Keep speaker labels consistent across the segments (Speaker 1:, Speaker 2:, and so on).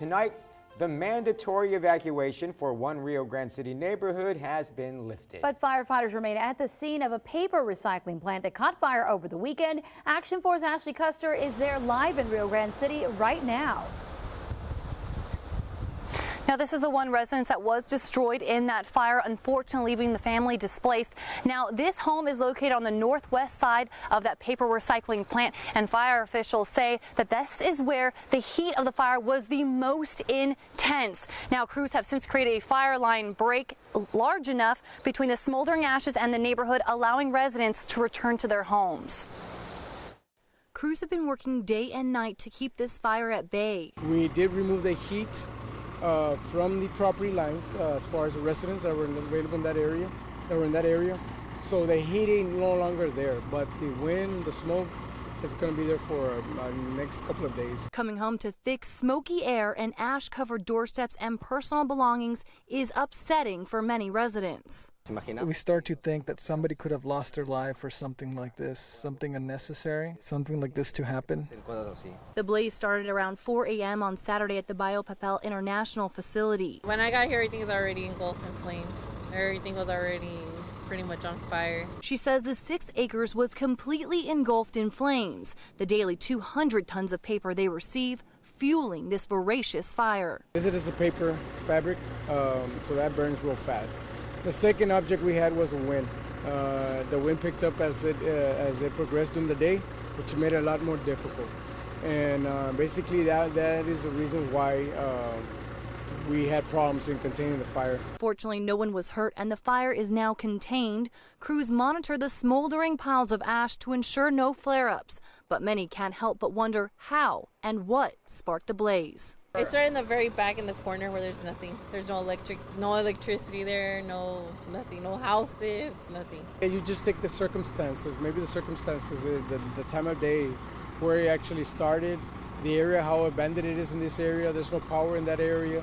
Speaker 1: Tonight, the mandatory evacuation for one Rio Grande City neighborhood has been lifted.
Speaker 2: But firefighters remain at the scene of a paper recycling plant that caught fire over the weekend. Action 4's Ashley Custer is there live in Rio Grande City right now.
Speaker 3: Now, this is the one residence that was destroyed in that fire, unfortunately leaving the family displaced. Now, this home is located on the northwest side of that paper recycling plant, and fire officials say that this is where the heat of the fire was the most intense. Now, crews have since created a fire line break large enough between the smoldering ashes and the neighborhood, allowing residents to return to their homes. Crews have been working day and night to keep this fire at bay.
Speaker 4: We did remove the heat from the property lines as far as the residents that were available in that area, so the heat ain't no longer there, but the wind, the smoke is going to be there for the next couple of days.
Speaker 3: Coming home to thick, smoky air and ash-covered doorsteps and personal belongings is upsetting for many residents.
Speaker 5: We start to think that somebody could have lost their life for something like this, something unnecessary, something like this to happen.
Speaker 3: The blaze started around 4 a.m. on Saturday at the Biopapel International Facility.
Speaker 6: When I got here, everything was already engulfed in flames. Everything was already pretty much on fire.
Speaker 3: She says the 6 acres was completely engulfed in flames. The daily 200 tons of paper they receive fueling this voracious fire.
Speaker 4: It is a paper fabric, so that burns real fast. The second object we had was a wind. The wind picked up as it progressed during the day, which made it a lot more difficult. And basically that is the reason why we had problems in containing the fire.
Speaker 3: Fortunately, no one was hurt and the fire is now contained. Crews monitor the smoldering piles of ash to ensure no flare-ups, but many can't help but wonder how and what sparked the blaze.
Speaker 6: It started in the very back in the corner where there's nothing. There's no electricity there, nothing, no houses, nothing.
Speaker 4: You just take the circumstances, maybe the circumstances, the time of day, where it actually started, the area, how abandoned it is in this area. There's no power in that area.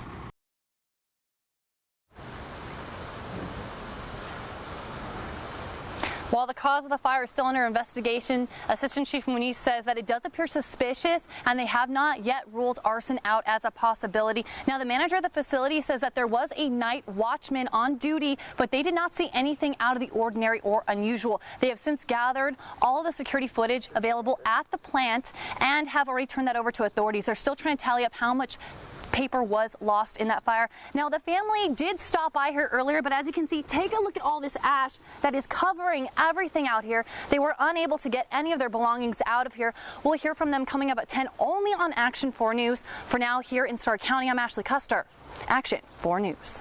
Speaker 3: While the cause of the fire is still under investigation, Assistant Chief Muniz says that it does appear suspicious and they have not yet ruled arson out as a possibility. Now, the manager of the facility says that there was a night watchman on duty, but they did not see anything out of the ordinary or unusual. They have since gathered all of the security footage available at the plant and have already turned that over to authorities. They're still trying to tally up how much paper was lost in that fire. Now, the family did stop by here earlier, but as you can see, take a look at all this ash that is covering everything out here. They were unable to get any of their belongings out of here. We'll hear from them coming up at 10 only on Action 4 News. For now, here in Starr County, I'm Ashley Custer, Action 4 News.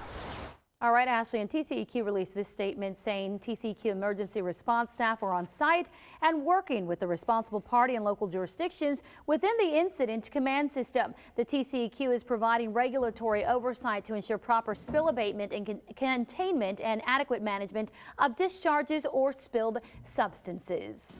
Speaker 2: All right, Ashley, and TCEQ released this statement saying TCEQ emergency response staff were on site and working with the responsible party and local jurisdictions within the incident command system. The TCEQ is providing regulatory oversight to ensure proper spill abatement and containment and adequate management of discharges or spilled substances.